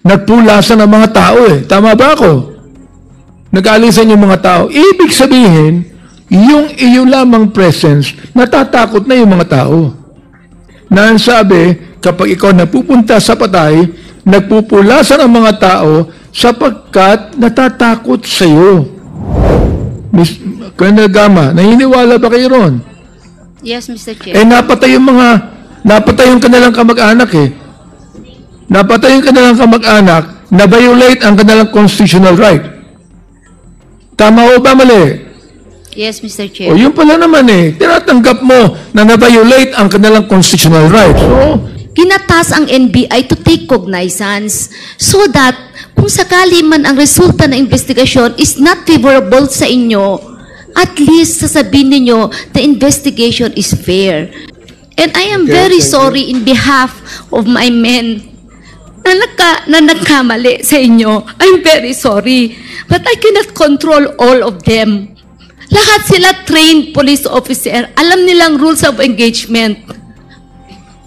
Nagpulasan ang mga tao eh. Tama ba ako? Nag-alisan yung mga tao. Ibig sabihin, yung iyo lamang presence, natatakot na yung mga tao. Na ang sabi, kapag ikaw napupunta sa patay, nagpupulasan ang mga tao sapagkat natatakot sa iyo. Miss Colonel Garma, naniniwala ba kayo ron? Yes, Mr. Chair. Napatay yung kanilang kamag-anak eh. Napatay yung kanilang kamag-anak, na-violate ang kanilang constitutional right. Tama o ba mali? Yes, Mr. Chair. O yun pala naman eh, tinatanggap mo na na-violate ang kanilang constitutional right. So, Ginatas ang NBI to take cognizance so that kung sakali man ang resulta ng investigasyon is not favorable sa inyo, at least sasabihin ninyo the investigation is fair. And I am very sorry in behalf of my men na nagkamali sa inyo. I'm very sorry. But I cannot control all of them. Lahat sila trained police officer. Alam nilang rules of engagement.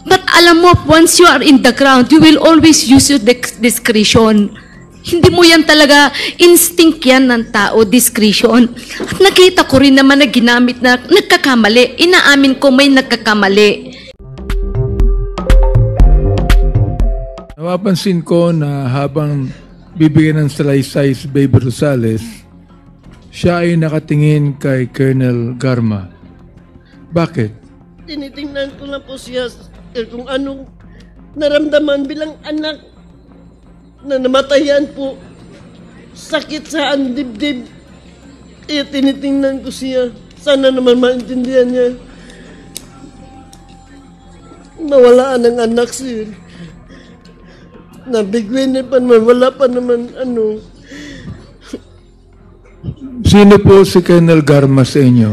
But alam mo, once you are in the ground, you will always use your discretion. Hindi mo yan talaga, instinct yan ng tao, discretion. At nakita ko rin naman na ginamit na nagkakamali. Inaamin ko may nagkakamali. napapansin ko na habang bibigyan ng salaysay si Baby Rosales, siya ay nakatingin kay Colonel Garma. Bakit? Tinitingnan ko lang po siya kung anong naramdaman bilang anak na namatayan po. Sakit sa dibdib. Kaya tinitingnan ko siya. Sana naman maintindihan niya. Nawalaan ang anak siya. Nabigwin pa naman, wala pa naman ano. Sino po si Colonel Garma sa inyo?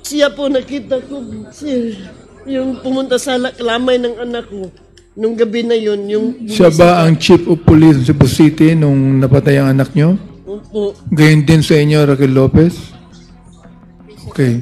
Siya po nakita ko, sir, yung pumunta sa lamay ng anak ko. Nung gabi na yun, yung... Siya ba ang Chief of Police ng Cebu City nung napatay ang anak nyo? Opo. Gayon din sa inyo, Raquel Lopez? Okay.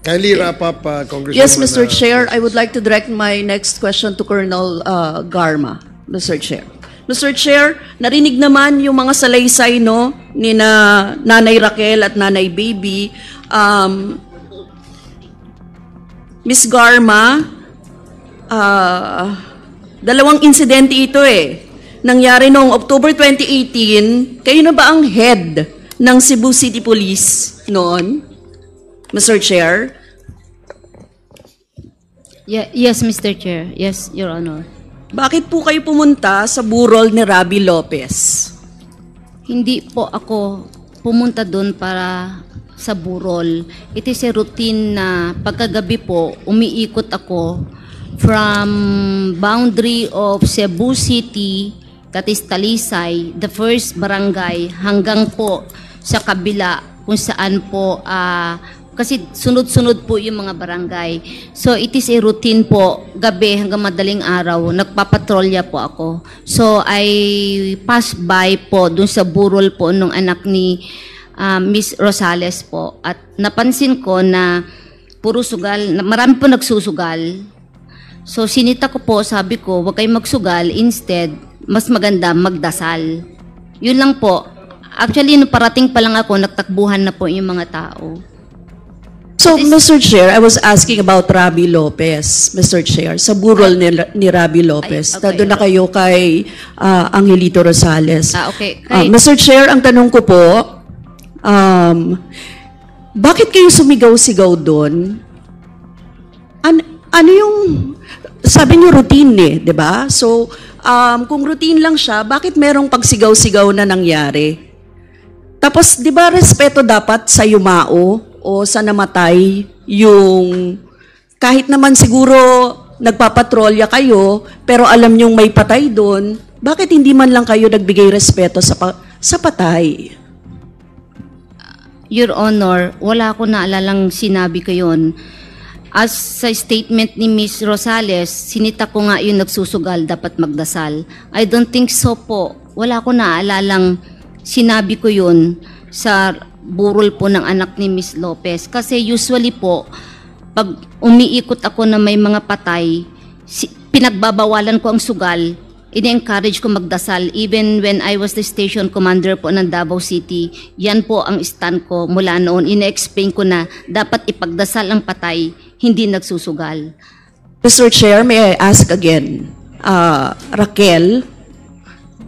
Kindly wrap up, Congresswoman. Yes, Mr. Chair. I would like to direct my next question to Colonel Garma, Mr. Chair. Mr. Chair, narinig naman yung mga salaysay no, ni Nanay Raquel at Nanay Baby. Miss Garma, dalawang insidente ito eh. Nangyari noong October 2018, kayo na ba ang head ng Cebu City Police noon? Mr. Chair? Yes, Mr. Chair. Yes, Your Honor. Bakit po kayo pumunta sa burol ni Rabi Lopez? Hindi po ako pumunta doon para sa burol. It is a routine na pagkagabi po, umiikot ako from boundary of Cebu City, that is Talisay, the first barangay, hanggang po sa kabila kung saan po kasi sunod-sunod po yung mga barangay. So, it is a routine po, gabi hanggang madaling araw, nagpapatrolya po ako. So, I pass by po dun sa burol po nung anak ni Miss Rosales po. At napansin ko na puro sugal, marami po nagsusugal. So, sinita ko po, sabi ko, huwag kayong magsugal. Instead, mas maganda magdasal. Yun lang po. Actually, nung parating pa lang ako, nagtakbuhan na po yung mga tao. So, Mr. Chair, I was asking about Rabi Lopez, Mr. Chair, sa burol ni Rabi Lopez. Ay, okay. Doon na kayo kay Angelito Rosales. Okay. Mr. Chair, ang tanong ko po, bakit kayo sumigaw-sigaw doon? Ano yung, sabi niyo routine eh, di ba? So, kung routine lang siya, bakit merong pagsigaw-sigaw na nangyari? Tapos, di ba respeto dapat sa yumao o sa namatay yung, kahit naman siguro nagpapatrolya kayo, pero alam niyong may patay doon, bakit hindi man lang kayo nagbigay respeto sa patay? Your Honor, wala ko naalalang sinabi ko yun. As sa statement ni Miss Rosales, sinita ko nga yung nagsusugal, dapat magdasal. I don't think so po. Wala ko naalalang sinabi ko yun sa burol po ng anak ni Miss Lopez. Kasi usually po, pag umiikot ako na may mga patay, pinagbabawalan ko ang sugal, ini-encourage ko magdasal. Even when I was the station commander po ng Davao City, yan po ang stand ko mula noon. Ine-explain ko na dapat ipagdasal ang patay, hindi nagsusugal. Mr. Chair, may I ask again, Raquel,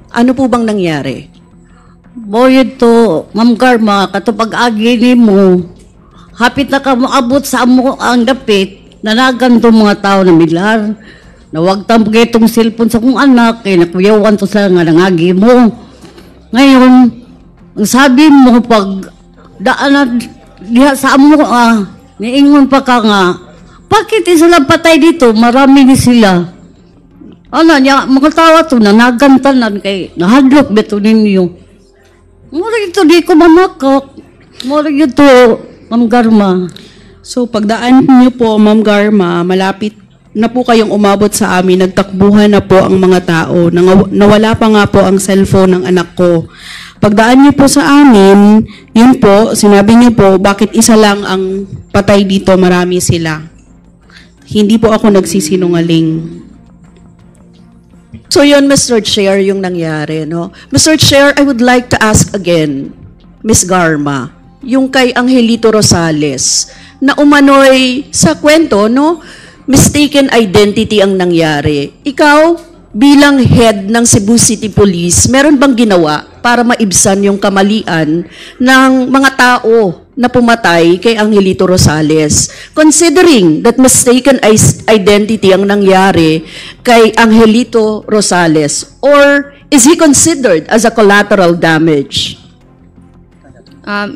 ano po bang nangyari? Boy ito, Ma'am Karma, katupag agi ni mo, hapit na ka maabot sa amo ang dapit, nanagan to mga tao na milar. Nawagtam ko itong cellphone sa kong anak, kaya nakuyawan to sa nga nangagi mo. Ngayon, ang sabi mo, pag daan diha sa amo, niingon pa ka nga, bakit sila patay dito? Marami ni sila. Ano niya, mga tawa to, nanagantanan kay, nahadlok beto ninyo. Mura ito, di ko mamakak. Mura ito, Ma'am Garma. So pagdaan niyo po, Ma'am Garma, malapit na po kayong umabot sa amin, nagtakbuhan na po ang mga tao. Nawala pa nga po ang cellphone ng anak ko. Pagdaan niyo po sa amin, yun po, sinabi niyo po, bakit isa lang ang patay dito, marami sila. Hindi po ako nagsisinungaling. So yun, Mr. Chair, yung nangyari, no? Mr. Chair, I would like to ask again, Ms. Garma, yung kay Angelito Rosales, na umano'y sa kwento, no? Mistaken identity ang nangyari. Ikaw, bilang head ng Cebu City Police, meron bang ginawa para maibsan yung kamalian ng mga tao na pumatay kay Angelito Rosales? Considering that mistaken identity ang nangyari kay Angelito Rosales, or is he considered as a collateral damage?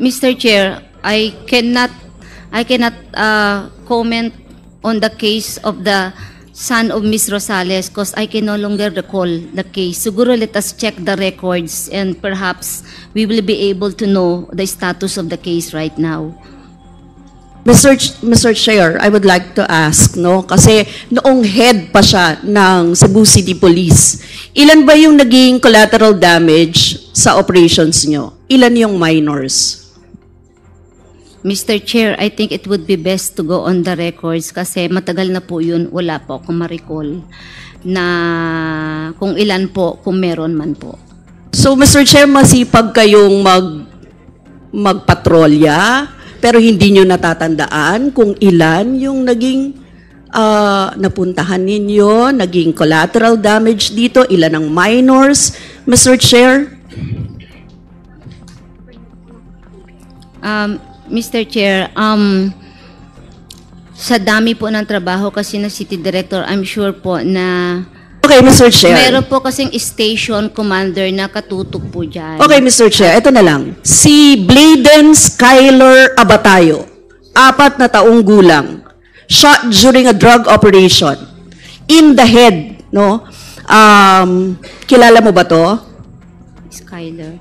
Mr. Chair, I cannot comment on the case of the son of Ms. Rosales because I can no longer recall the case. Siguro let us check the records and perhaps we will be able to know the status of the case right now. Mr. Chair, I would like to ask, no? Kasi noong head pa siya ng Cebu City Police, ilan ba yung naging collateral damage sa operations nyo? Ilan yung minors? Mr. Chair, I think it would be best to go on the records kasi matagal na po yun, wala po akong ma-recall na kung ilan po, kung meron man po. So, Mr. Chair, masipag kayong magpatrolya, pero hindi nyo natatandaan kung ilan yung naging napuntahan ninyo, naging collateral damage dito, ilan ang minors, Mr. Chair? Mr. Chair, sa dami po ng trabaho kasi ng City Director, I'm sure po na Okay, Mr. Chair. meron po kasing station commander na katutok po dyan. Okay, Mr. Chair, ito na lang. Si Bladen Skyler Abatayo, 4 na taong gulang, shot during a drug operation in the head, no? Kilala mo ba to? Skyler.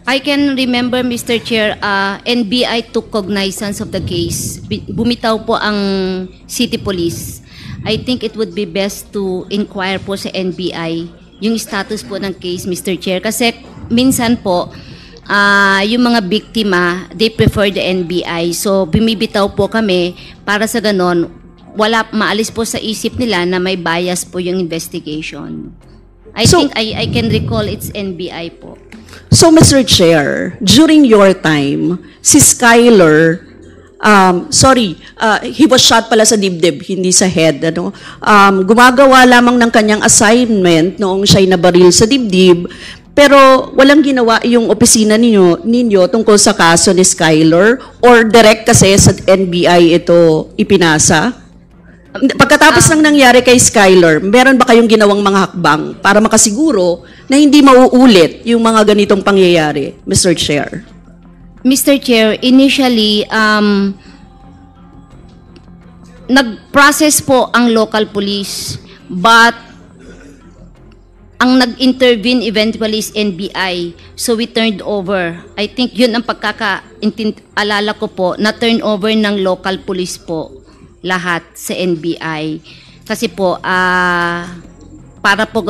I can remember, Mr. Chair, NBI took cognizance of the case. Bumitaw po ang City Police. I think it would be best to inquire po sa NBI yung status po ng case, Mr. Chair. Kasi minsan po, yung mga biktima, they prefer the NBI. So, bumibitaw po kami para sa ganon, maalis po sa isip nila na may bias po yung investigation. I think I can recall it's NBI po. So, Mr. Chair, during your time, si Skyler, he was shot pala sa dibdib, hindi sa head. Ano? Gumagawa lamang ng kanyang assignment noong siya'y nabaril sa dibdib, pero walang ginawa yung opisina ninyo tungkol sa kaso ni Skyler, or direct kasi sa NBI ito ipinasa? Pagkatapos ng nangyari kay Skyler, meron ba kayong ginawang mga hakbang para makasiguro na hindi mauulit yung mga ganitong pangyayari, Mr. Chair? Mr. Chair, initially, nag-process po ang local police, but ang nag-intervene eventually is NBI. So we turned over. I think yun ang pagkaka-alala ko po, na turn over ng local police po lahat sa NBI. Kasi po, para po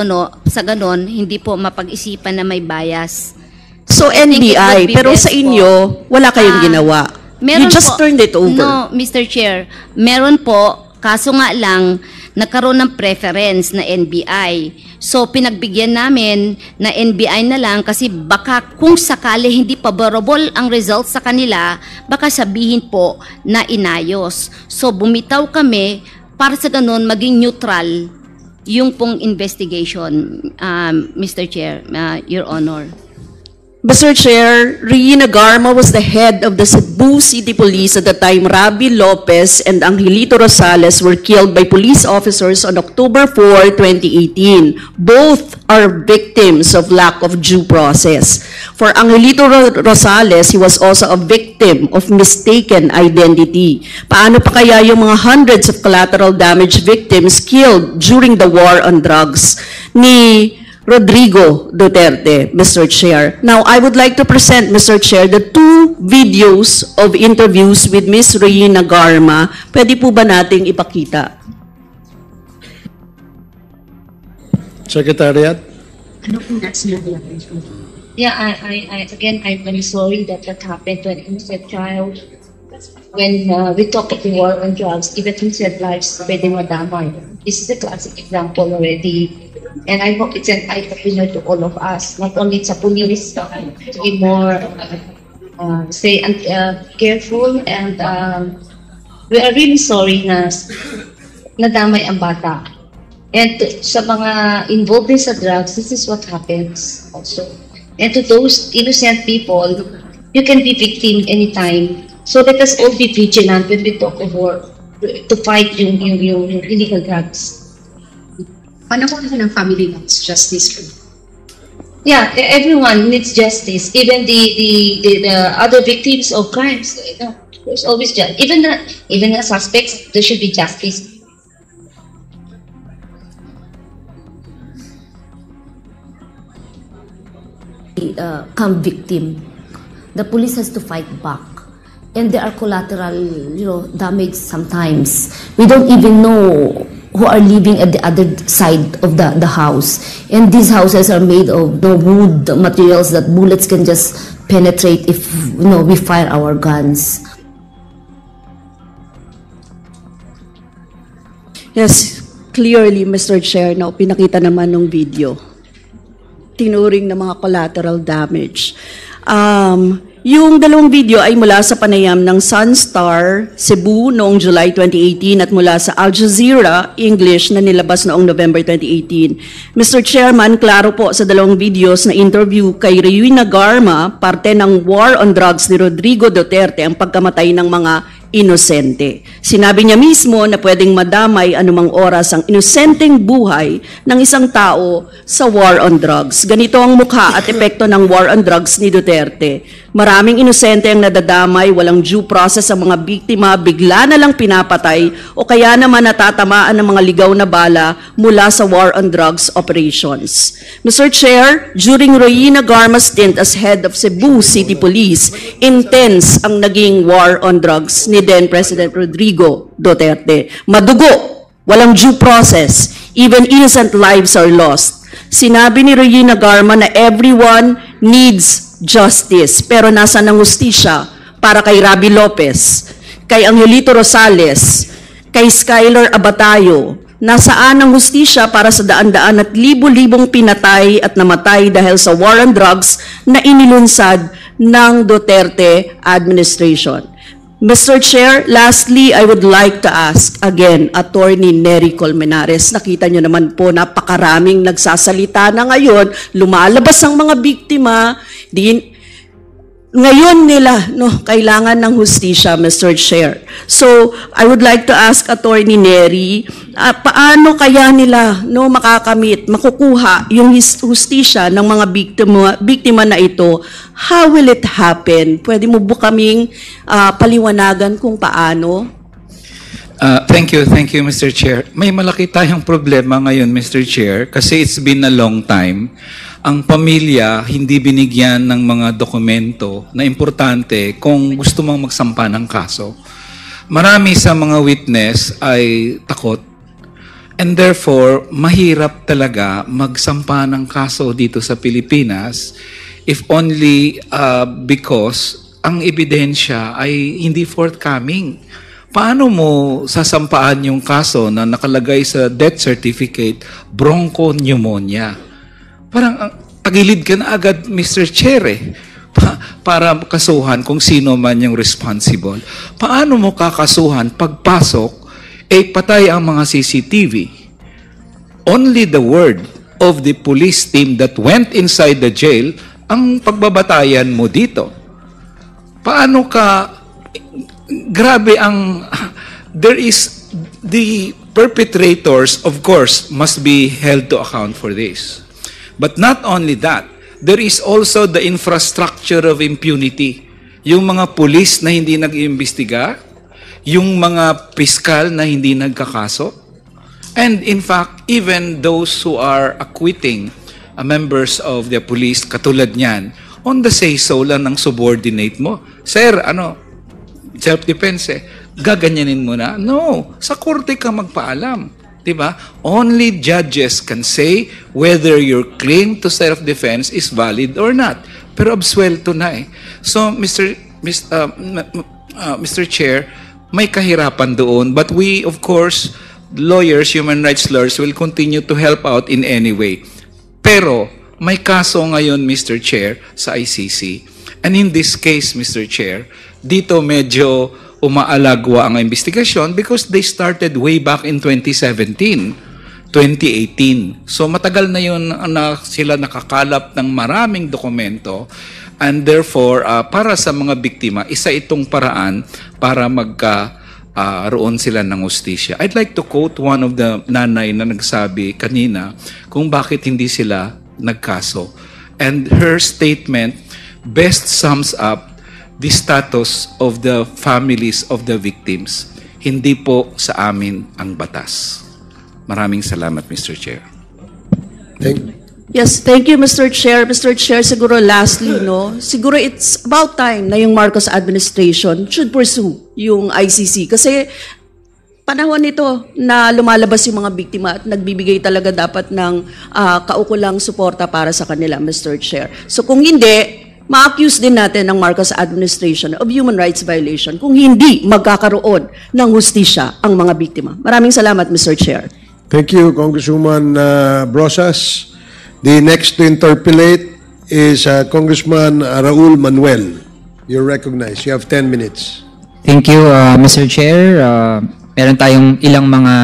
sa ganon, hindi po mapag-isipan na may bias. So NBI, pero sa inyo, wala kayong ginawa. You just turned it over. No, Mr. Chair, meron po, kaso nga lang, nagkaroon ng preference na NBI. So pinagbigyan namin na NBI na lang kasi baka kung sakali hindi favorable ang results sa kanila, baka sabihin po na inayos. So bumitaw kami para sa ganun maging neutral yung pong investigation, Mr. Chair, Your Honor. Mr. Chair, Reina Garma was the head of the Cebu City Police at the time Rabi Lopez and Angelito Rosales were killed by police officers on October 4, 2018. Both are victims of lack of due process. For Angelito Rosales, he was also a victim of mistaken identity. Paano pa kaya yung mga hundreds of collateral damage victims killed during the war on drugs ni Rodrigo Duterte, Mr. Chair? Now, I would like to present, Mr. Chair, the 2 videos of interviews with Ms. Reina Garma. Pwede po ba nating ipakita? Secretariat. Yeah, I again, I'm very sorry that happened to an innocent child. When we talk of the war on drugs, even innocent lives pwede madamay. This is a classic example already. And I hope it's an eye-opener to all of us, not only sa police, to be more, careful, and we are really sorry na nadamay ang bata. And sa mga involved in sa drugs, this is what happens also. And to those innocent people, you can be victim anytime. So let us all be vigilant when we talk of war, to fight yung illegal drugs. Paano kung ng family needs justice? Yeah, everyone needs justice. Even the other victims of crimes. You know, there's always justice. Even the suspects, there should be justice. Come victim. The police has to fight back. And there are collateral, damage sometimes. We don't even know who are living at the other side of the house. And these houses are made of wood materials that bullets can just penetrate if we fire our guns. Yes, clearly, Mr. Chair, na pinakita naman ng video. Tinuring ng mga collateral damage. Yung dalawang video ay mula sa panayam ng Sunstar Cebu noong July 2018 at mula sa Al Jazeera English na nilabas noong November 2018. Mr. Chairman, klaro po sa dalawang videos na interview kay Reina Garma, parte ng war on drugs ni Rodrigo Duterte ang pagkamatay ng mga inosente. Sinabi niya mismo na pwedeng madamay anumang oras ang inosenteng buhay ng isang tao sa war on drugs. Ganito ang mukha at epekto ng war on drugs ni Duterte. Maraming inosente ang nadadamay, walang due process ang mga biktima, bigla na lang pinapatay o kaya naman natatamaan ng mga ligaw na bala mula sa war on drugs operations. Mr. Chair, during Reina Garma's stint as head of Cebu City Police, intense ang naging war on drugs ni then President Rodrigo Duterte. Madugo, walang due process, even innocent lives are lost. Sinabi ni Reina Garma na everyone needs justice, pero nasa ng hustisya para kay Rabi Lopez, kay Angelito Rosales, kay Skyler Abatayo. Nasaan ang hustisya para sa daan-daan at libo-libong pinatay at namatay dahil sa war on drugs na inilunsad ng Duterte administration? Mr. Chair, lastly, I would like to ask again, Attorney Nery Colmenares. Nakita niyo naman po, napakaraming nagsasalita na ngayon, lumalabas ang mga biktima, ngayon nila kailangan ng hustisya, Mr. Chair. So, I would like to ask Attorney Nery, paano kaya nila makukuha yung hustisya ng mga biktima na ito? How will it happen? Pwede mo po kaming paliwanagan kung paano? Thank you, Mr. Chair. May malaki tayong problema ngayon, Mr. Chair, kasi it's been a long time. Ang pamilya hindi binigyan ng mga dokumento na importante kung gusto mong magsampa ng kaso. Marami sa mga witness ay takot. And therefore, mahirap talaga magsampa ng kaso dito sa Pilipinas if only because ang ebidensya ay hindi forthcoming. Paano mo sasampaan yung kaso na nakalagay sa death certificate, bronchopneumonia? Parang tagilid ka na agad, Mr. Chair, para kasuhan kung sino man yung responsible. Paano mo kakasuhan pagpasok, patay ang mga CCTV? Only the word of the police team that went inside the jail ang pagbabatayan mo dito. Paano ka, grabe ang, there is, the perpetrators, of course, must be held to account for this. But not only that, there is also the infrastructure of impunity. Yung mga police na hindi nag-iimbestiga, yung mga piskal na hindi nagkakaso, and in fact, even those who are acquitting members of the police, katulad niyan, on the say-so lang ng subordinate mo, Sir, self-defense, gaganyanin mo na? No, sa korte ka magpaalam. Diba? Only judges can say whether your claim to self-defense is valid or not. Pero absuelto na eh. So, Mr. Chair, may kahirapan doon. But we, of course, lawyers, human rights lawyers, will continue to help out in any way. Pero, may kaso ngayon, Mr. Chair, sa ICC. And in this case, Mr. Chair, dito medyo umaalagwa ang investigasyon because they started way back in 2017, 2018. So matagal na yun na sila nakakalap ng maraming dokumento and therefore, para sa mga biktima, isa itong paraan para roon sila ng hustisya. I'd like to quote one of the nanay na nagsabi kanina kung bakit hindi sila nagkaso. And her statement best sums up the status of the families of the victims. Hindi po sa amin ang batas. Maraming salamat, Mr. Chair. Yes, thank you, Mr. Chair. Mr. Chair, siguro lastly, siguro it's about time na yung Marcos administration should pursue yung ICC. Kasi panahon nito na lumalabas yung mga biktima at nagbibigay talaga dapat ng kaukulang suporta para sa kanila, Mr. Chair. So kung hindi, ma-accuse din natin ng Marcos administration of human rights violation kung hindi magkakaroon ng hustisya ang mga biktima. Maraming salamat, Mr. Chair. Thank you, Congresswoman Brosas. The next to interpellate is Congressman Raul Manuel. You're recognized. You have 10 minutes. Thank you, Mr. Chair. Meron tayong ilang mga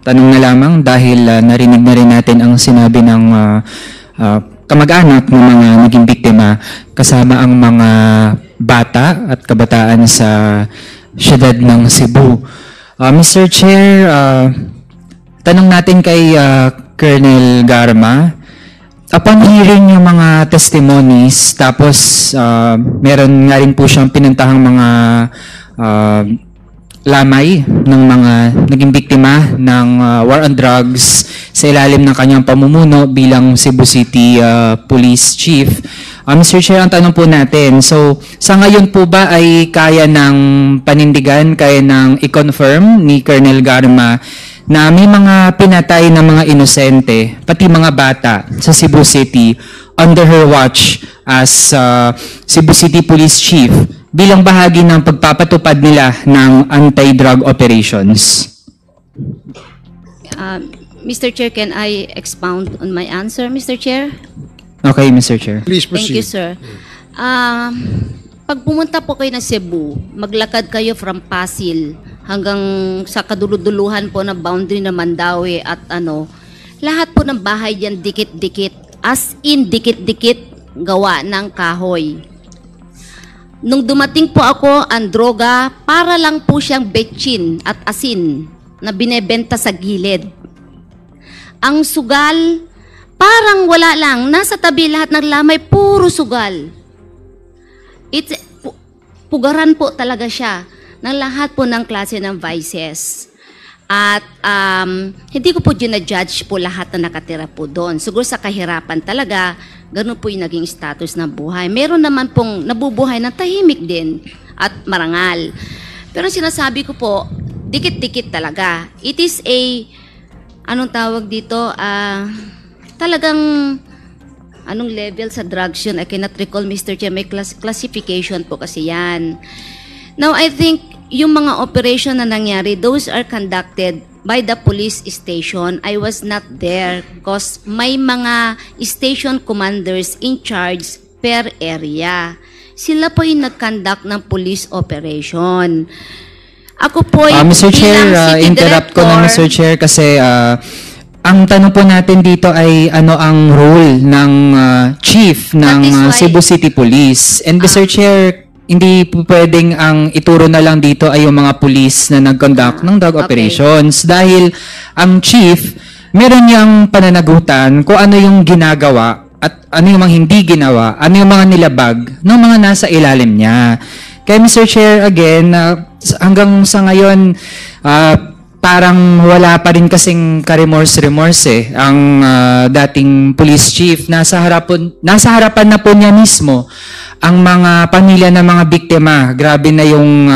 tanong na lamang dahil narinig na rin natin ang sinabi ng kamag-anak ng mga naging biktima kasama ang mga bata at kabataan sa siyudad ng Cebu. Mr. Chair, tanong natin kay Colonel Garma. Upon hearing yung mga testimonies, tapos meron nga rin po siyang pinuntahang mga lamay ng mga naging biktima ng war on drugs sa ilalim ng kanyang pamumuno bilang Cebu City Police Chief. Mr. Chair, ang tanong po natin, so sa ngayon po ba ay kaya ng panindigan, kaya ng i-confirm ni Colonel Garma na may mga pinatay na mga inosente, pati mga bata sa Cebu City under her watch as Cebu City Police Chief bilang bahagi ng pagpapatupad nila ng anti-drug operations? Mr. Chair, can I expound on my answer, Mr. Chair? Okay, Mr. Chair. Please proceed. Thank you, sir. Pag pumunta po kayo ng Cebu, maglakad kayo from Pasil hanggang sa kaduluduluhan po ng boundary ng Mandaue at lahat po ng bahay diyan dikit-dikit, as in dikit-dikit gawa ng kahoy. Nung dumating po ako, ang droga, para lang po siyang betchin at asin na binebenta sa gilid. Ang sugal, parang wala lang. Nasa tabi lahat ng lamay, puro sugal. Pugaran po talaga siya ng lahat po ng klase ng vices. At hindi ko po ginajudge po lahat na nakatira po doon. Siguro sa kahirapan talaga, ganun po yung naging status ng buhay. Meron naman pong nabubuhay na tahimik din at marangal. Pero sinasabi ko po, dikit-dikit talaga. It is anong tawag dito? Talagang, anong level sa drugs yun? I cannot recall, Mr. Chair. May classification po kasi yan. Now, I think yung mga operation na nangyari, those are conducted by the police station. I was not there because may mga station commanders in charge per area. Sila po yung nag-conduct ng police operation. Ako po yung Mr. Chair, interrupt ko na Mr. Chair kasi ang tanong po natin dito ay ano ang role ng chief ng Cebu City Police. And Mr. Chair, hindi po pwedeng ang ituro na lang dito ay yung mga police na nag-conduct ng drug operations dahil ang chief, meron niyang pananagutan kung ano yung ginagawa at ano yung mga hindi ginawa, ano yung mga nilabag ng mga nasa ilalim niya. Kaya Mr. Chair, again, hanggang sa ngayon, parang wala pa rin kasing ka-remorse ang dating police chief. Nasa harapan na po niya mismo ang mga pamilya ng mga biktima. Grabe na yung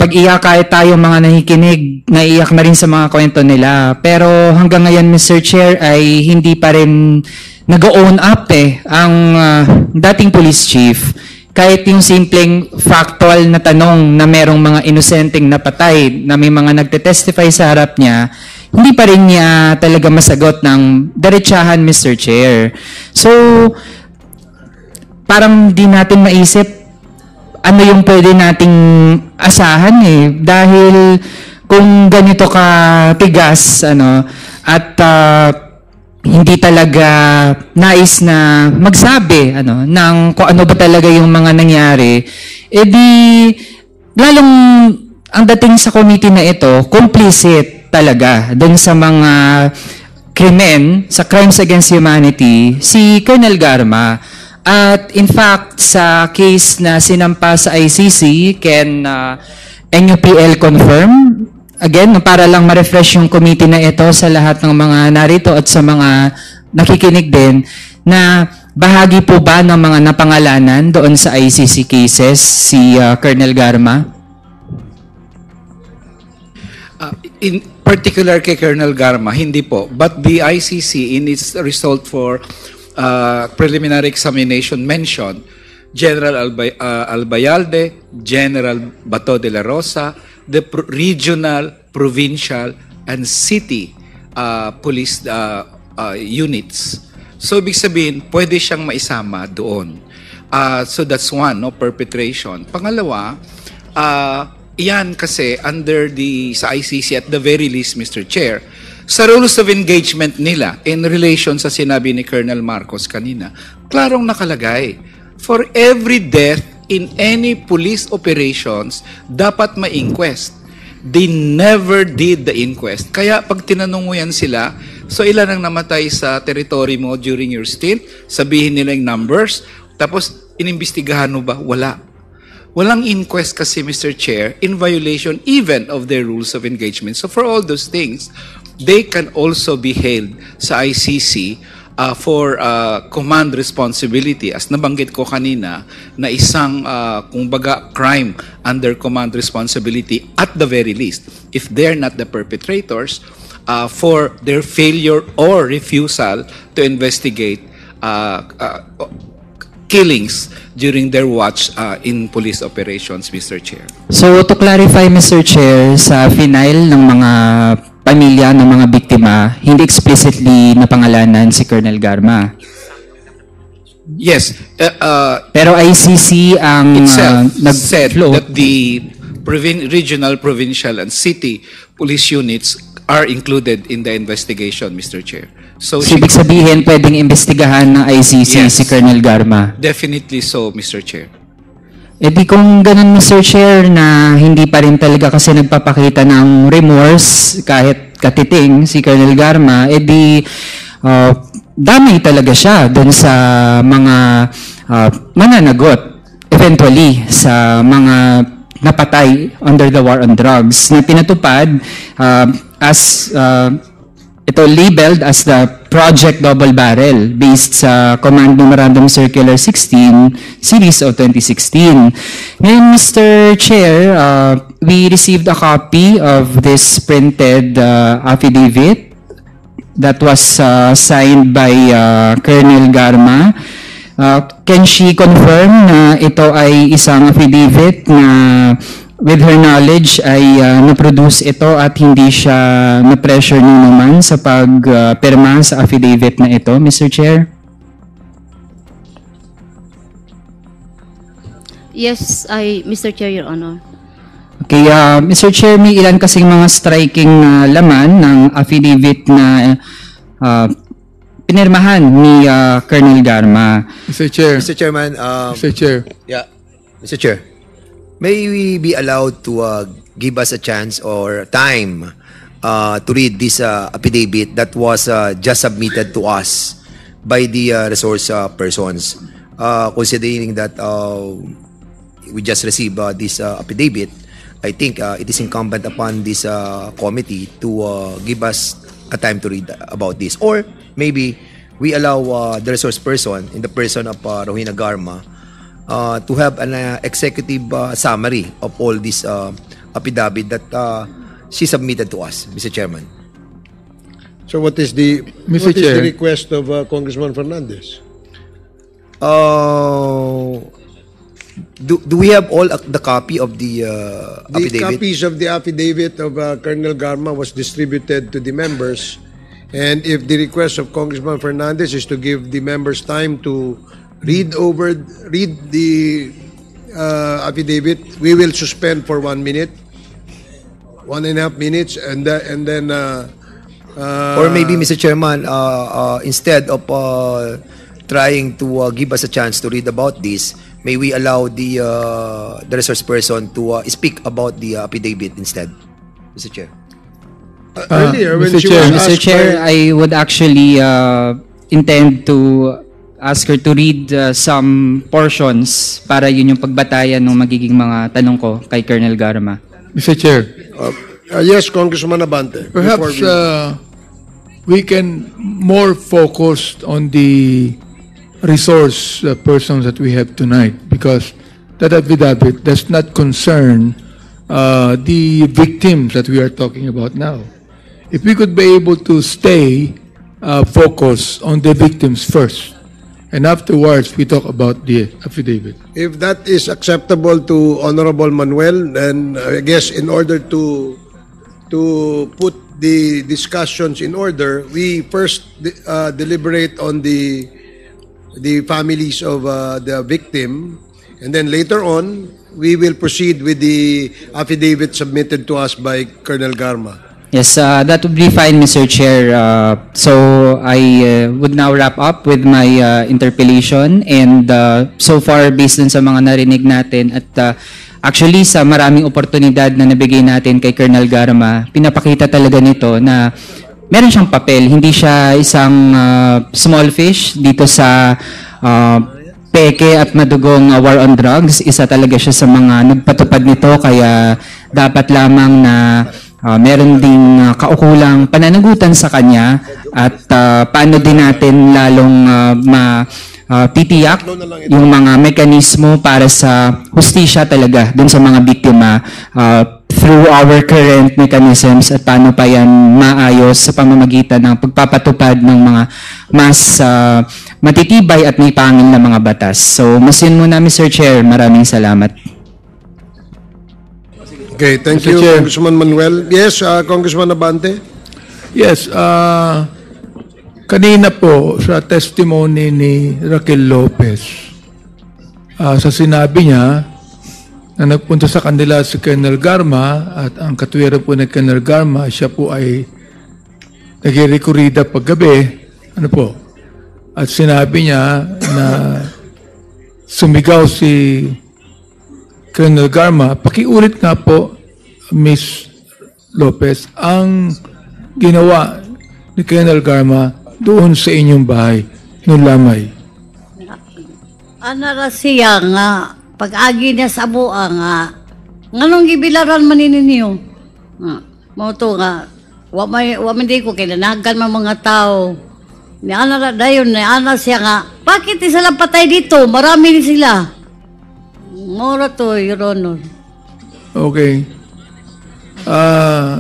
pag-iyak, kahit tayo mga nakikinig, naiiyak na rin sa mga kwento nila. Pero hanggang ngayon, Mr. Chair, ay hindi pa rin nag-own up ang dating police chief. Kahit yung simpleng factual na tanong na merong mga inosenteng napatay, na may mga nagte-testify sa harap niya, hindi pa rin niya talaga masagot ng diretsahan, Mr. Chair. So, parang di natin maisip ano yung pwede nating asahan dahil kung ganito ka tigas at hindi talaga nais na magsabi ng kung ano ba talaga yung mga nangyari, edi lalong ang dating sa committee na ito complicit talaga doon sa mga krimen, sa crimes against humanity, si Colonel Garma. At in fact, sa case na sinampa sa ICC, can NUPL confirm? Again, para lang ma-refresh yung committee na ito sa lahat ng mga narito at sa mga nakikinig din, na bahagi po ba ng mga napangalanan doon sa ICC cases si Colonel Garma? In particular kay Colonel Garma, hindi po. But the ICC, in its result for preliminary examination, mentioned General Albayalde, General Bato de la Rosa, the regional, provincial, and city police units. So, ibig sabihin, pwede siyang maisama doon. So, that's one, perpetration. Pangalawa, yan kasi under sa ICC at the very least, Mr. Chair, sa rules of engagement nila in relation sa sinabi ni Colonel Marcos kanina, klarong nakalagay, for every death in any police operations, dapat ma-inquest. They never did the inquest. Kaya pag tinanong mo yan sila, so ilan ang namatay sa territory mo during your stint, sabihin nila yung numbers, tapos inimbestigahan mo ba? Wala. Walang inquest kasi, Mr. Chair, in violation even of their rules of engagement. So for all those things, they can also be held sa ICC for command responsibility. As nabanggit ko kanina, na isang, kumbaga, crime under command responsibility at the very least, if they're not the perpetrators, for their failure or refusal to investigate killings during their watch in police operations, Mr. Chair. So, to clarify, Mr. Chair, sa final ng mga pamilya ng mga biktima, hindi explicitly napangalanan si Colonel Garma. Yes. Pero ICC ang itself said that the regional, provincial, and city police units are included in the investigation, Mr. Chair. So, ibig sabihin, pwedeng imbestigahan ng ICC si Colonel Garma? Definitely so, Mr. Chair. E di kung ganun, Mr. Chair, na hindi pa rin talaga kasi nagpapakita ng remorse kahit katiting si Colonel Garma, e di damay talaga siya doon sa mga mananagot eventually sa mga napatay under the war on drugs na pinatupad as ito labeled as the Project Double Barrel based sa Command Memorandum Circular 16 Series of 2016. Ngayon, Mr. Chair, we received a copy of this printed affidavit that was signed by Colonel Garma. Can she confirm na ito ay isang affidavit na with her knowledge ay na-produce ito at hindi siya na-pressure ni naman sa pagpirma sa affidavit na ito, Mr. Chair? Yes, Mr. Chair, Your Honor. Okay, Mr. Chair, may ilan kasing mga striking laman ng affidavit na pinirmahan ni Colonel Garma. Mr. Chair. Mr. Chairman, Mr. Chair. yeah, Mr. Chair, may we be allowed to give us a chance or time to read this affidavit that was just submitted to us by the resource persons, considering that we just received this affidavit. I think it is incumbent upon this committee to give us a time to read about this. Or maybe we allow the resource person, in the person of Rohina Garma, to have an executive summary of all this affidavit that she submitted to us, Mr. Chairman. So what is the Mr. what is Chair. the request of Congressman Fernandez? Do we have all the copy of the The affidavit? copies of the affidavit of Colonel Garma was distributed to the members, and if the request of Congressman Fernandez is to give the members time to read the affidavit, we will suspend for 1 minute, 1.5 minutes, and then Or maybe, Mr. Chairman, instead of trying to give us a chance to read about this, may we allow the resource person to speak about the affidavit instead, Mr. Chair? earlier when Mr. she Chair. was Mr. asked Chair, by- I would actually intend to ask her to read some portions para yun yung pagbatayan ng magiging mga tanong ko kay Colonel Garma. Mr. Chair. yes, Congressman Abante. Perhaps Before we can more focus on the resource persons that we have tonight, because that affidavit does not concern the victims that we are talking about now. If we could be able to stay focused on the victims first, and afterwards we talk about the affidavit. If that is acceptable to Honorable Manuel, then I guess in order to put the discussions in order, we first deliberate on the families of the victim, and then later on we will proceed with the affidavit submitted to us by Colonel Garma. Yes, that would be fine, Mr. Chair. So I would now wrap up with my interpellation, and so far based dun sa mga narinig natin at actually sa maraming oportunidad na nabigay natin kay Colonel Garma, pinapakita talaga nito na meron siyang papel, hindi siya isang small fish dito sa peke at madugong war on drugs. Isa talaga siya sa mga nagpatupad nito, kaya dapat lamang na meron ding kaukulang pananagutan sa kanya at paano din natin lalong titiyak yung mga mekanismo para sa hustisya talaga dun sa mga biktima through our current mechanisms, at paano pa yan maayos sa pamamagitan ng pagpapatupad ng mga mas matitibay at may pangil na mga batas. So, masin muna, Mr. Chair. Maraming salamat. Okay, thank Mr. you, Chair. Congressman Manuel. Yes, Congressman Abante. Yes, kanina po sa testimony ni Raquel Lopez, sa sinabi niya na nagpunta sa kanila si Colonel Garma, at ang katwiran po ni Colonel Garma, siya po ay nag-rekurida paggabi, ano po, at sinabi niya na sumigaw si Colonel Garma. Pakiulit nga po, Miss Lopez, ang ginawa ni Colonel Garma doon sa inyong bahay, noong Lamay. Ana ra siya nga, pag-agi niya sa buha nga, nganong gibilaran manininyo? Mo to nga, wa man di ko kinanagan mga tao. Ni ana ra dayon, ni ana siya nga, bakit isa lang patay dito? Marami ni sila. Mora to, Your Honor. Okay.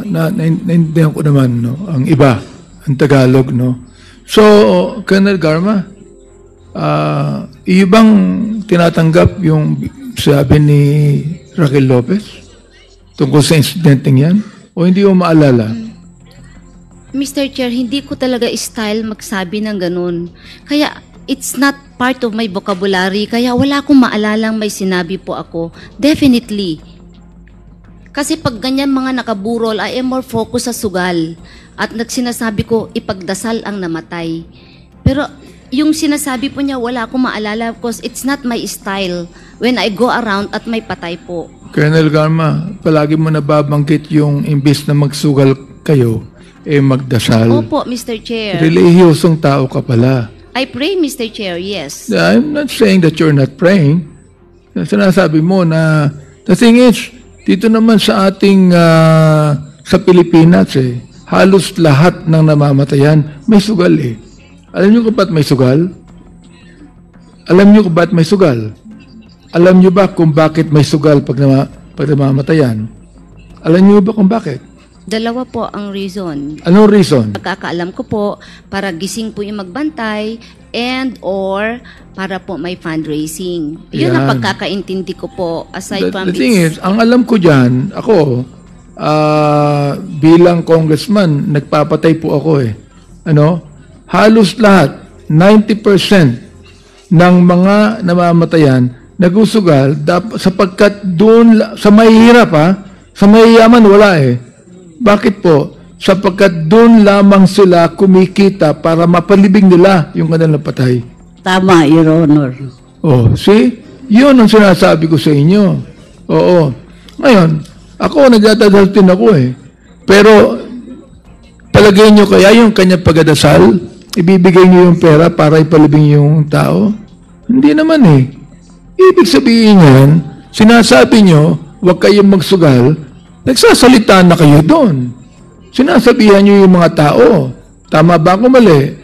Naintindihan ko naman, no, ang iba, ang Tagalog, no. So, Colonel Garma, iyo bang tinatanggap yung sabi ni Raquel Lopez? tungkol sa insidenteng yan? O hindi mo maalala? Mr. Chair, hindi ko talaga style magsabi ng ganun. Kaya it's not part of my vocabulary. Kaya wala akong maalalang may sinabi po ako. Definitely. Kasi pag ganyan mga nakaburol, I am more focused sa sugal. At nagsinasabi ko, ipagdasal ang namatay. Pero yung sinasabi po niya, wala akong maalala because it's not my style when I go around at may patay po. Colonel Garma, palagi mo nababanggit yung imbis na magsugal kayo, magdasal. Opo, Mr. Chair. Relihiyosong tao ka pala. I pray, Mr. Chair, yes. I'm not saying that you're not praying. Sinasabi mo na, the thing is, dito naman sa ating, sa Pilipinas halos lahat ng namamatayan may sugal Alam niyo kung ba't may sugal? Alam niyo kung ba't may sugal? Alam niyo ba kung bakit may sugal pag namamatayan? Alam niyo ba kung bakit? Dalawa po ang reason. Anong reason? Pagkakaalam ko po, para gising po yung magbantay and or para po may fundraising. Yun ang pagkakaintindi ko po. Aside from the thing is, ang alam ko dyan, ako, bilang congressman, nagpapatay po ako halos lahat, 90% ng mga namamatayan, nagusugal, sapagkat doon, sa mahihirap sa mayayaman wala Bakit po? Sapagkat doon lamang sila kumikita para mapalibing nila yung kanilang patay. Tama, Your Honor. See? Yun ang sinasabi ko sa inyo. Oo. Ngayon, ako, nagdadasal din ako Pero, palagay nyo kaya yung kanyang pagdadasal, ibibigay nyo yung pera para ipalibing yung tao? Hindi naman Ibig sabihin yan, sinasabi nyo, huwag kayong magsugal, nagsasalita na kayo doon. Sinasabihan nyo yung mga tao. Tama ba ako mali?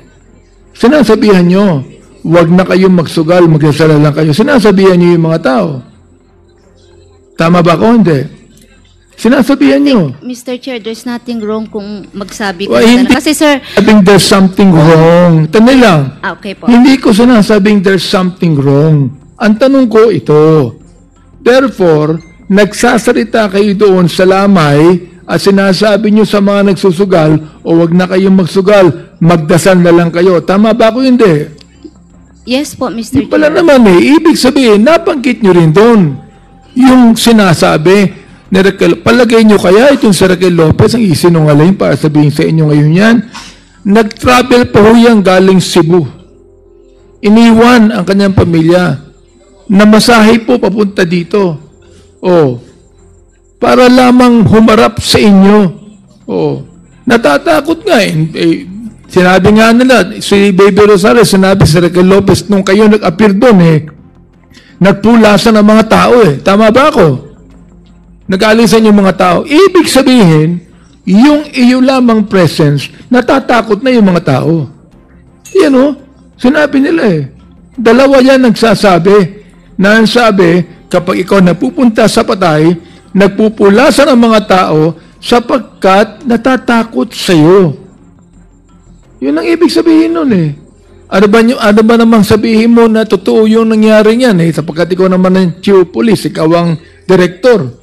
Sinasabihan nyo, huwag na kayong magsugal, magdasal lang kayo. Sinasabihan nyo yung mga tao. Tama ba ako? Hindi. Sinasabihan nyo. Mr. Chair, there's nothing wrong kung magsabi ko. Hindi Kasi sir... sabing there's something wrong. Tanay lang. Okay po. Hindi ko sinasabing there's something wrong. Ang tanong ko ito. Therefore, nagsasalita kayo doon sa lamay at sinasabi nyo sa mga nagsusugal o wag na kayong magsugal, magdasal na lang kayo. Tama ba ako? Hindi. Yes po, Mr. Yung pala Chair. naman ibig sabihin, nabanggit nyo rin doon yung sinasabi ni Raquel. Palagay nyo kaya itong si Raquel Lopez ang isinungaling para sabihin sa inyo ngayon yan? Nag-travel po yan galing Cebu. Iniwan ang kanyang pamilya. Namasahe po papunta dito. Para lamang humarap sa inyo. Natatakot nga sinabi nga nila, si Baby Rosales, sinabi si Raquel Lopez, nung kayo nag-appear doon nagpulasan ang mga tao Tama ba ako? Nag-alisan yung mga tao. Ibig sabihin, yung iyo lamang presence, natatakot na yung mga tao. Yan sinabi nila Dalawa yan nagsasabi. Na ang sabi, kapag ikaw napupunta sa patay, nagpupulasan ang mga tao sapagkat natatakot sa iyo. Yun ang ibig sabihin nun Ano ba namang sabihin mo na totoo yung nangyari niyan sapagkat ikaw naman ang chief police, ikaw ang direktor.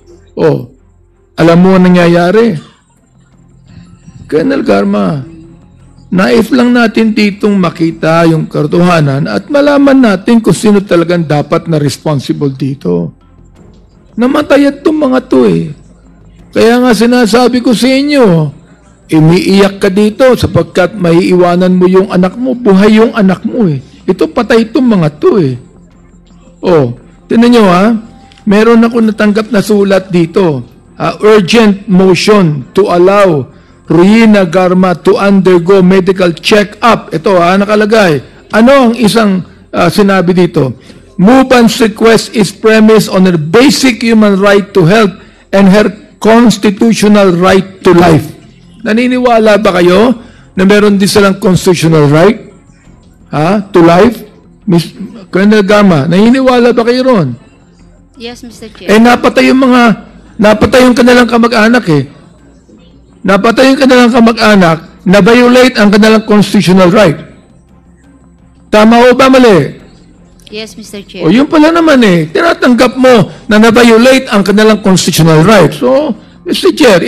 Alam mo ang nangyayari. Colonel Garma, naif lang natin ditong makita yung katotohanan at malaman natin kung sino talagang dapat na responsible dito. Namatay itong mga to Kaya nga sinasabi ko sa inyo, umiiyak ka dito sapagkat maiiwanan mo yung anak mo, buhay yung anak mo Ito patay itong mga to tingnan nyo meron ako natanggap na sulat dito. Urgent motion to allow Rowena Garma to undergo medical check-up. Ito nakalagay. Ano ang isang sinabi dito? Muban's request is premised on her basic human right to health and her constitutional right to life. Naniniwala ba kayo na meron din silang constitutional right? To life? Miss Colonel Garma, naniniwala ba kayo ron? Yes, Mr. Chair. Napatay yung kanilang kamag-anak Napatay yung kanilang kamag-anak na violate ang kanilang constitutional right. Tama o ba mali? Yes, Mr. Chair. O yun pala naman tinatanggap mo na na-violate ang kanilang constitutional rights. So, Mr. Chair,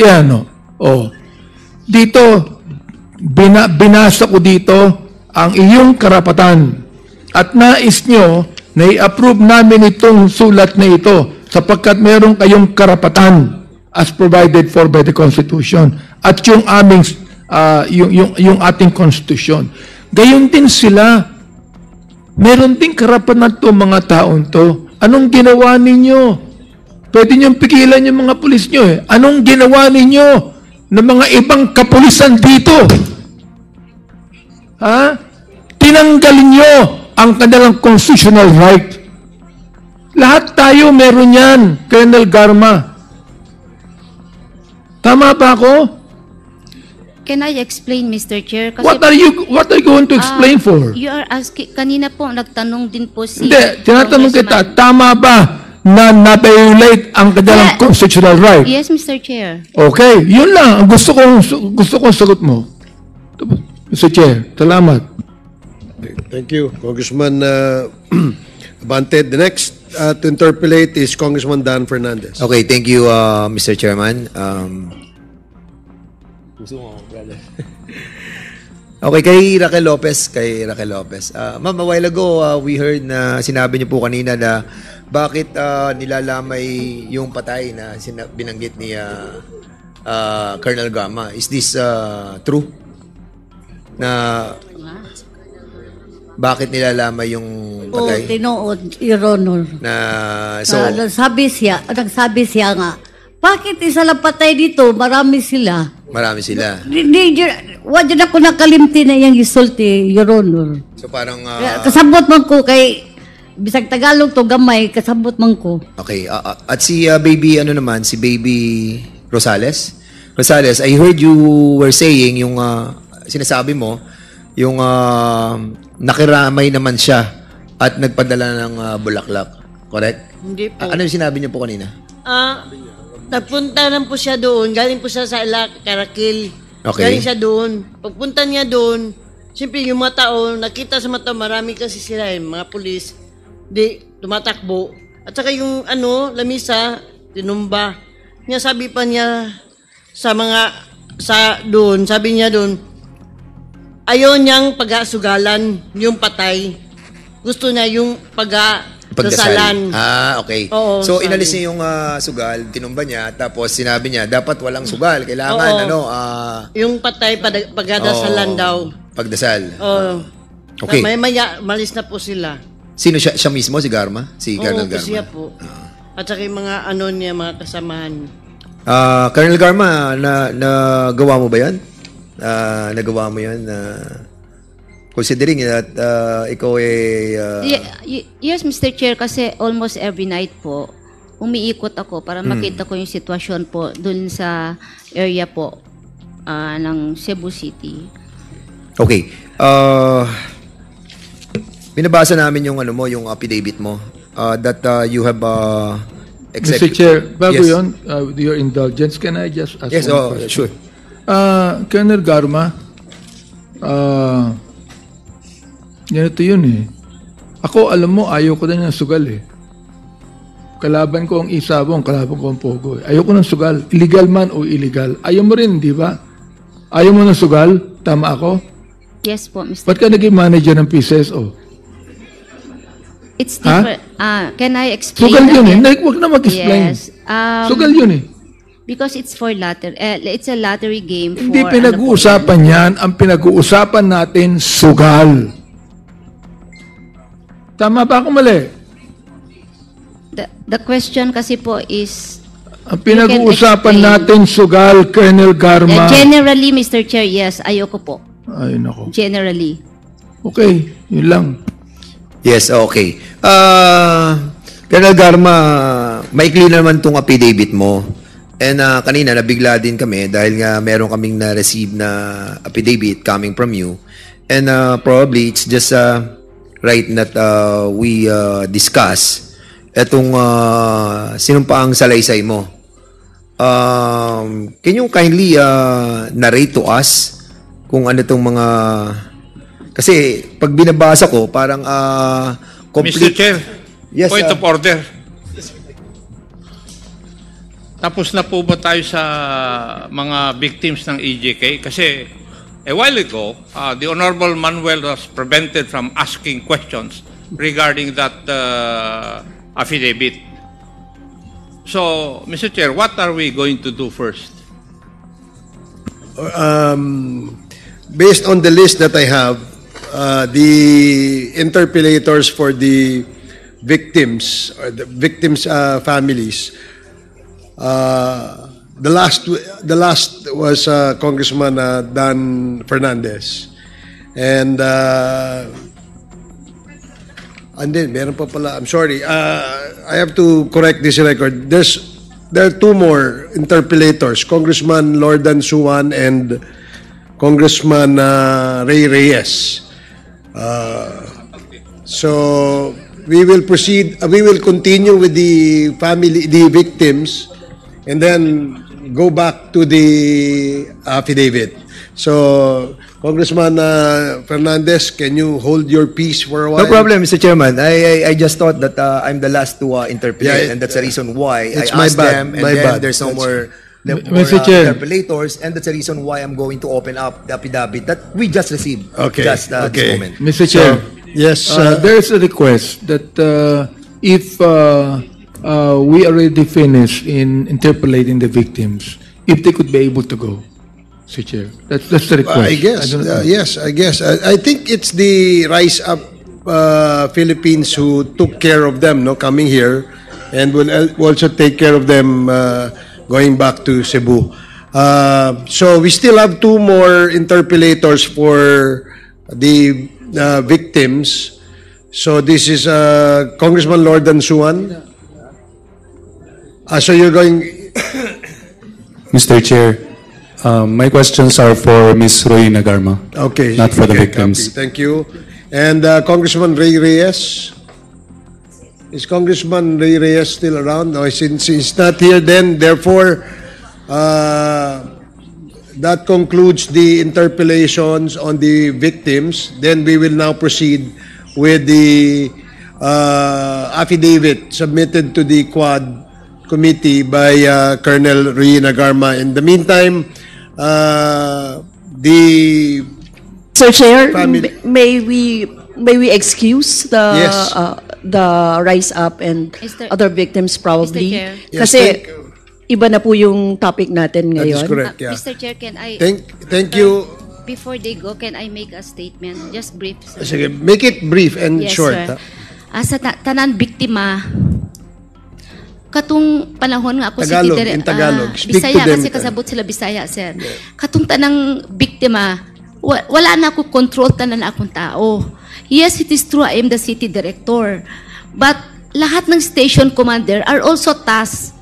dito, binasa ko dito ang iyong karapatan at nais nyo na i-approve namin itong sulat na ito sapagkat meron kayong karapatan as provided for by the Constitution at yung aming yung ating Constitution. Gayon din sila. Meron din karapatan to mga taon to. Anong ginawa ninyo? Pwede niyong pigilan yung mga pulis nyo Anong ginawa ninyo ng mga ibang kapulisan dito? Tinanggalin nyo ang kanilang constitutional right. Lahat tayo meron yan, Colonel Garma. Tama ba ako? Can I explain, Mr. Chair? Kasi What are you going to explain for? You are asking, kanina po nagtanong din po si... Hindi, tinatanong kita, tama ba na na-violate ang kanilang constitutional right? Yes, Mr. Chair. Okay, yun lang. Ang gusto kong sagot mo. Mr. Chair, salamat. Thank you, Congressman Abante. The next to interpolate is Congressman Dan Fernandez. Okay, thank you, Mr. Chairman. Okay, kay Raquel Lopez. Ma'am, a while ago, we heard na sinabi niyo po kanina na bakit nilalamay yung patay na binanggit ni Colonel Gama. Is this true? Na bakit nilalamay yung patay? Tinood, Your Honor. Nagsabi siya nga, bakit isa lang patay dito? Marami sila. Wag dyan ako nakalimti na yung isulti, Your Honor. So parang... kasabot man ko kay... Bisag Tagalog to gamay, kasabot man ko. Okay. At si baby, si baby Rosales? Rosales, I heard you were saying yung sinasabi mo, yung nakiramay naman siya at nagpadala ng bulaklak. Correct? Hindi po. Ano yung sinabi niyo po kanina? Nagpunta lang po siya doon. Galing po siya sa Karakil. Okay. Galing siya doon. Pagpunta niya doon, siyempre yung mga tao, nakita sa mata, marami kasi sila mga pulis. Di, tumatakbo. At saka yung lamisa, tinumba. Sabi pa niya sabi niya doon, ayaw niyang pag-asugalan yung patay. Gusto niya yung pagdasalan. Okay. Oo, so, sabi. inalis niya yung sugal, tinumba niya, tapos sinabi niya, dapat walang sugal. Kailangan, yung patay, pagdadasalan daw. Pagdasal. Oo. Okay. Maya, malis na po sila. Sino siya? Siya mismo, si Garma? Si Colonel Garma? Siya po. At saka yung mga niya, mga kasamahan. Colonel Garma, nagawa mo ba yan? Nagawa mo yan? Considering that ikaw yes, Mr. Chair, kasi almost every night po, umiikot ako para makita ko yung sitwasyon po dun sa area po ng Cebu City. Okay. Binabasa namin yung yung affidavit mo that you have Mr. Chair, bago yun, with your indulgence, can I just ask one question? Sure. Colonel Garma, ganito yun Ako, alam mo, ayaw ko na ng sugal Kalaban ko ang isabong, kalaban ko ang pogo Ayaw ko ng sugal, illegal man o illegal. Ayaw mo rin, di ba? Ayaw mo ng sugal? Tama ako? Yes po, Mr. Ba't ka naging manager ng PCSO? It's different. Can I explain? Sugal yun Huwag na mag-explain. Yes. Sugal yun Because it's for lottery. It's a lottery game for... Hindi pinag-uusapan yan. Ang pinag-uusapan natin, sugal. Tama ba ako mali? The question kasi po is... Ang pinag-uusapan natin, sugal, Colonel Garma. Generally, Mr. Chair, yes. Ayoko po. Ay, nako. Generally. Okay, yun lang. Yes, okay. Colonel Garma, maikli naman itong affidavit mo. And kanina, nabigla din kami dahil nga meron kaming na-receive na affidavit coming from you. And probably, it's just... right that we discuss etong sinumpaang salaysay mo. Can you kindly narrate to us kung ano itong mga... Kasi pag binabasa ko, parang complete... Mr. Chair, Yes, point of order. Tapos na po ba tayo sa mga victims ng EJK? Kasi a while ago, the Honorable Manuel was prevented from asking questions regarding that affidavit. So, Mr. Chair, what are we going to do first? Based on the list that I have, the interpellators for the victims or the victims' families, the last was Congressman Dan Fernandez, and then meron pa pala. I'm sorry. I have to correct this record. There are two more interpellators, Congressman Lordan Suwan and Congressman Ray Reyes. So we will proceed. We will continue with the victims, and then go back to the affidavit. So, Congressman Fernandez, can you hold your peace for a while? No problem, Mr. Chairman. I just thought that I'm the last to interpellate, Yeah, and that's the reason why I it's my asked bad, them, and my then bad. there's no more Mr. Chair. interpellators, and that's the reason why I'm going to open up the affidavit that we just received this moment. Mr. Chair, yes, there's a request that if we already finished in interpolating the victims, if they could be able to go, Mr. Chair. That's the request. I guess. don't know. Yes, I guess. I think it's the Rise Up Philippines who took care of them, coming here, and will also take care of them going back to Cebu. So we still have two more interpellators for the victims. So this is Congressman Lordan Suwan. So you're going... Mr. Chair, my questions are for Ms. Roy Nagarma, Okay. not for the Okay, victims. copy. Thank you. And Congressman Ray Reyes. Is Congressman Ray Reyes still around? No, since he's not here, then therefore, that concludes the interpellations on the victims. Then we will now proceed with the affidavit submitted to the Quad Committee by Colonel Roy Nagarma. In the meantime, the Sir Chair, family- may we excuse the Rise Up and Mr. other victims probably? Mr. Chair. Yes, Kasi thank you. iba na po yung topic natin That is ngayon. correct. Yeah. Mr. Chair, can I... Thank you. Before they go, can I make a statement? Just brief, sir. Sige, make it brief and Yes, short. sir. Sa tanan biktima, katong panahon nga ako Tagalog, si in Tagalog. Speak Bisaya to them, kasi kasabot sila Bisaya, sir. Katong tanang biktima, wala na ako control tanan na akong tao. Yes, it is true, I am the city director. But lahat ng station commander are also tasked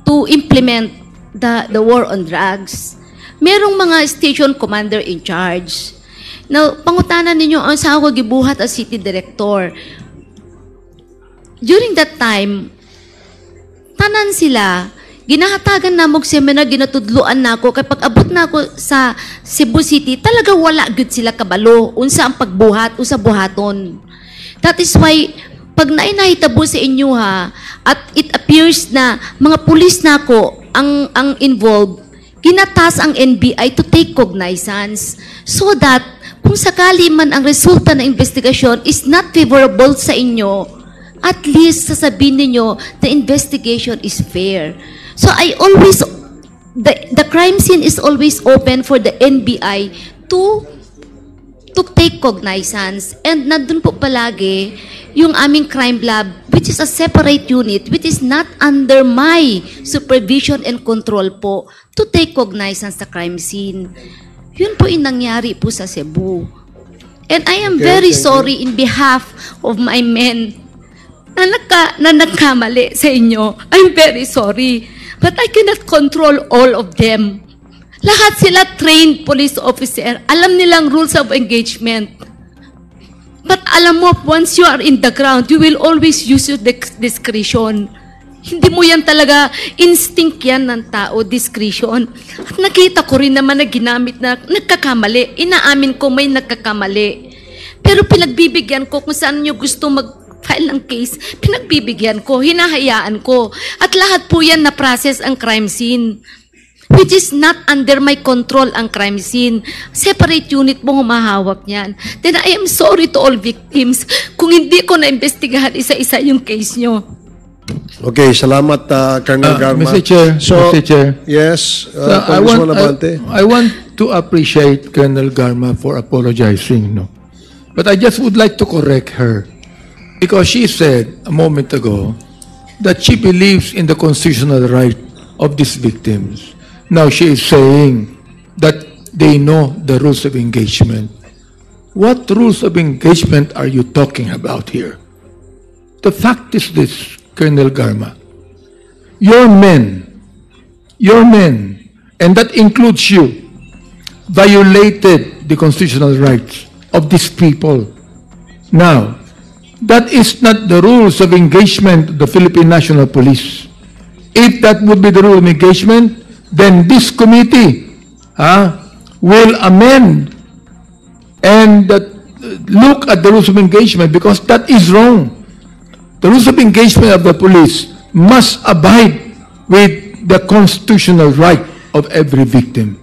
to implement the war on drugs. Merong mga station commander in charge. Now, pangutanan ninyo ang sa ako gibuhat as city director. During that time, tanan sila, ginahatagan na mong seminar, ginatudluan na ako, kay pag abot na ako sa Cebu City, talaga wala good sila kabalo, unsa ang pagbuhat, unsa buhaton. That is why, pag nainahitabo sa inyo ha, at it appears na mga pulis na ako ang involved, ginatas ang NBI to take cognizance so that kung sakali man ang resulta ng investigasyon is not favorable sa inyo, at least sasabihin ninyo the investigation is fair. So I always, the crime scene is always open for the NBI to take cognizance. And nandun po palagi yung aming crime lab, which is a separate unit, which is not under my supervision and control po, to take cognizance sa crime scene. Yun po yung nangyari po sa Cebu. And I am very sorry in behalf of my men na nagkamali sa inyo. I'm very sorry. But I cannot control all of them. Lahat sila trained police officer. Alam nilang rules of engagement. But alam mo, once you are in the ground, you will always use your discretion. Hindi mo yan talaga, instinct yan ng tao, discretion. At nakita ko rin naman na ginamit na nagkakamali. Inaamin ko may nagkakamali. Pero pinagbibigyan ko kung saan nyo gusto mag-file ng case, pinagbibigyan ko, hinahayaan ko. At lahat po yan na-process ang crime scene. Which is not under my control ang crime scene. Separate unit mo humahawak niyan. Then I am sorry to all victims kung hindi ko na-investigahan isa-isa yung case nyo. Okay, salamat Colonel Garma. Mr. Chair, Mr. Chair. Yes, I want to appreciate Colonel Garma for apologizing, no. But I just would like to correct her because she said a moment ago that she believes in the constitutional right of these victims. Now she is saying that they know the rules of engagement. What rules of engagement are you talking about here? The fact is this, Colonel Garma. Your men, and that includes you, violated the constitutional rights of these people. Now, that is not the rules of engagement of the Philippine National Police. If that would be the rule of engagement, then this committee will amend and look at the rules of engagement because that is wrong. The rules of engagement of the police must abide with the constitutional right of every victim.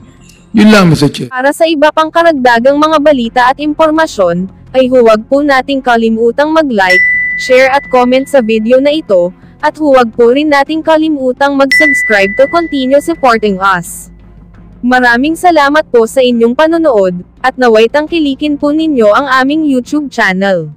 Yun lang, Mr. Chair. Para sa iba pang karagdagang mga balita at impormasyon, ay huwag po nating kalimutang mag-like, share at comment sa video na ito, at huwag po rin nating kalimutang mag-subscribe to continue supporting us. Maraming salamat po sa inyong panonood, at naway tangkilikin po ninyo ang aming YouTube channel.